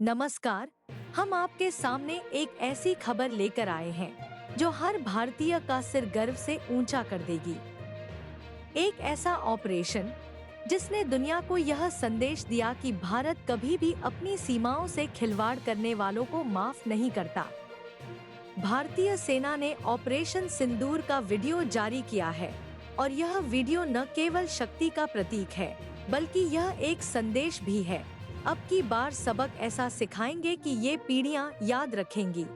नमस्कार। हम आपके सामने एक ऐसी खबर लेकर आए हैं जो हर भारतीय का सिर गर्व से ऊंचा कर देगी। एक ऐसा ऑपरेशन जिसने दुनिया को यह संदेश दिया कि भारत कभी भी अपनी सीमाओं से खिलवाड़ करने वालों को माफ नहीं करता। भारतीय सेना ने ऑपरेशन सिंदूर का वीडियो जारी किया है और यह वीडियो न केवल शक्ति का प्रतीक है बल्कि यह एक संदेश भी है। अब की बार सबक ऐसा सिखाएंगे कि ये पीढ़ियां याद रखेंगी।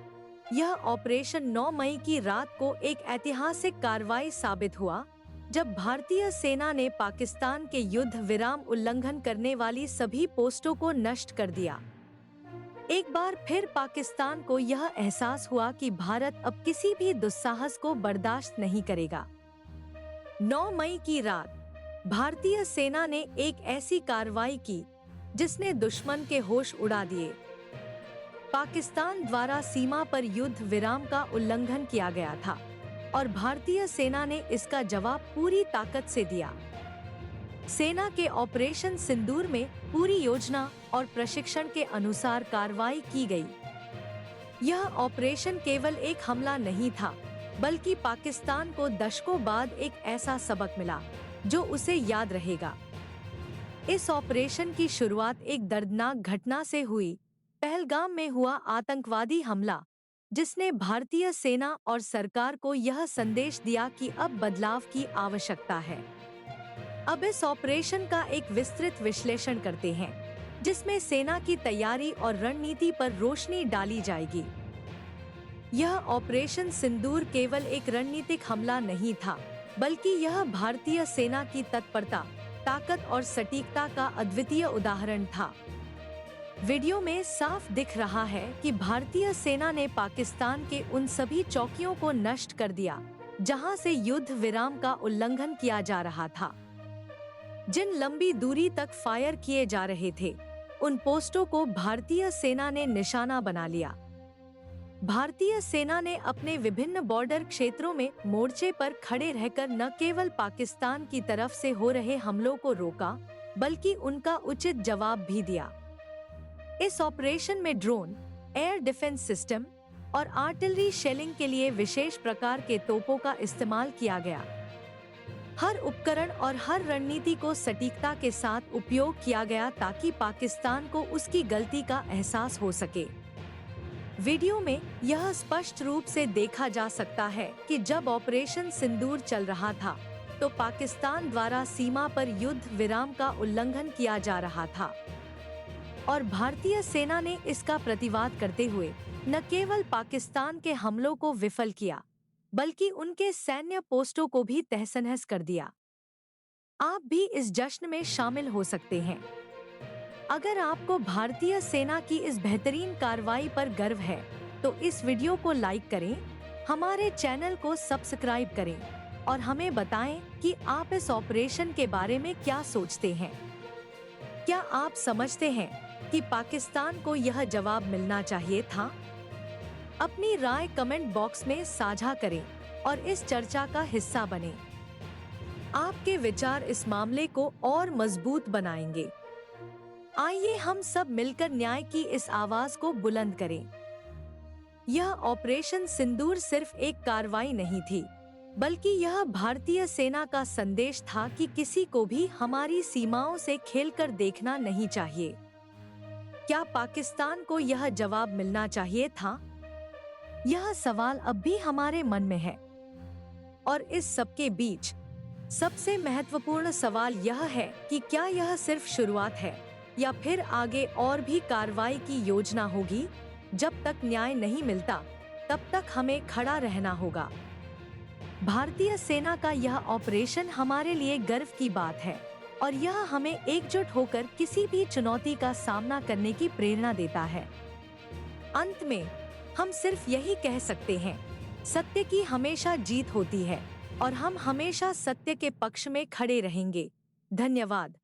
यह ऑपरेशन 9 मई की रात को एक ऐतिहासिक कार्रवाई साबित हुआ जब भारतीय सेना ने पाकिस्तान के युद्ध विराम उल्लंघन करने वाली सभी पोस्टों को नष्ट कर दिया। एक बार फिर पाकिस्तान को यह एहसास हुआ कि भारत अब किसी भी दुस्साहस को बर्दाश्त नहीं करेगा। 9 मई की रात भारतीय सेना ने एक ऐसी कार्रवाई की जिसने दुश्मन के होश उड़ा दिए। पाकिस्तान द्वारा सीमा पर युद्ध विराम का उल्लंघन किया गया था और भारतीय सेना ने इसका जवाब पूरी ताकत से दिया। सेना के ऑपरेशन सिंदूर में पूरी योजना और प्रशिक्षण के अनुसार कार्रवाई की गई। यह ऑपरेशन केवल एक हमला नहीं था बल्कि पाकिस्तान को दशकों बाद एक ऐसा सबक मिला जो उसे याद रहेगा। इस ऑपरेशन की शुरुआत एक दर्दनाक घटना से हुई, पहलगाम में हुआ आतंकवादी हमला, जिसने भारतीय सेना और सरकार को यह संदेश दिया कि अब बदलाव की आवश्यकता है। अब इस ऑपरेशन का एक विस्तृत विश्लेषण करते हैं, जिसमें सेना की तैयारी और रणनीति पर रोशनी डाली जाएगी। यह ऑपरेशन सिंदूर केवल एक रणनीतिक हमला नहीं था, बल्कि यह भारतीय सेना की तत्परता, ताकत और सटीकता का अद्वितीय उदाहरण था। वीडियो में साफ दिख रहा है कि भारतीय सेना ने पाकिस्तान के उन सभी चौकियों को नष्ट कर दिया जहां से युद्ध विराम का उल्लंघन किया जा रहा था। जिन लंबी दूरी तक फायर किए जा रहे थे, उन पोस्टों को भारतीय सेना ने निशाना बना लिया। भारतीय सेना ने अपने विभिन्न बॉर्डर क्षेत्रों में मोर्चे पर खड़े रहकर न केवल पाकिस्तान की तरफ से हो रहे हमलों को रोका, बल्कि उनका उचित जवाब भी दिया। इस ऑपरेशन में ड्रोन, एयर डिफेंस सिस्टम और आर्टिलरी शेलिंग के लिए विशेष प्रकार के तोपों का इस्तेमाल किया गया। हर उपकरण और हर रणनीति को सटीकता के साथ उपयोग किया गया ताकि पाकिस्तान को उसकी गलती का एहसास हो सके। वीडियो में यह स्पष्ट रूप से देखा जा सकता है कि जब ऑपरेशन सिंदूर चल रहा था, तो पाकिस्तान द्वारा सीमा पर युद्ध विराम का उल्लंघन किया जा रहा था और भारतीय सेना ने इसका प्रतिवाद करते हुए न केवल पाकिस्तान के हमलों को विफल किया, बल्कि उनके सैन्य पोस्टों को भी तहस-नहस कर दिया। आप भी इस जश्न में शामिल हो सकते हैं। अगर आपको भारतीय सेना की इस बेहतरीन कार्रवाई पर गर्व है, तो इस वीडियो को लाइक करें, हमारे चैनल को सब्सक्राइब करें और हमें बताएं कि आप इस ऑपरेशन के बारे में क्या सोचते हैं। क्या आप समझते हैं कि पाकिस्तान को यह जवाब मिलना चाहिए था? अपनी राय कमेंट बॉक्स में साझा करें और इस चर्चा का हिस्सा बनें। आपके विचार इस मामले को और मजबूत बनाएंगे। आइए हम सब मिलकर न्याय की इस आवाज को बुलंद करें। यह ऑपरेशन सिंदूर सिर्फ एक कार्रवाई नहीं थी, बल्कि यह भारतीय सेना का संदेश था कि किसी को भी हमारी सीमाओं से खेलकर देखना नहीं चाहिए। क्या पाकिस्तान को यह जवाब मिलना चाहिए था? यह सवाल अब भी हमारे मन में है। और इस सबके बीच सबसे महत्वपूर्ण सवाल यह है कि क्या यह सिर्फ शुरुआत है या फिर आगे और भी कार्रवाई की योजना होगी? जब तक न्याय नहीं मिलता, तब तक हमें खड़ा रहना होगा। भारतीय सेना का यह ऑपरेशन हमारे लिए गर्व की बात है और यह हमें एकजुट होकर किसी भी चुनौती का सामना करने की प्रेरणा देता है। अंत में हम सिर्फ यही कह सकते हैं, सत्य की हमेशा जीत होती है और हम हमेशा सत्य के पक्ष में खड़े रहेंगे। धन्यवाद।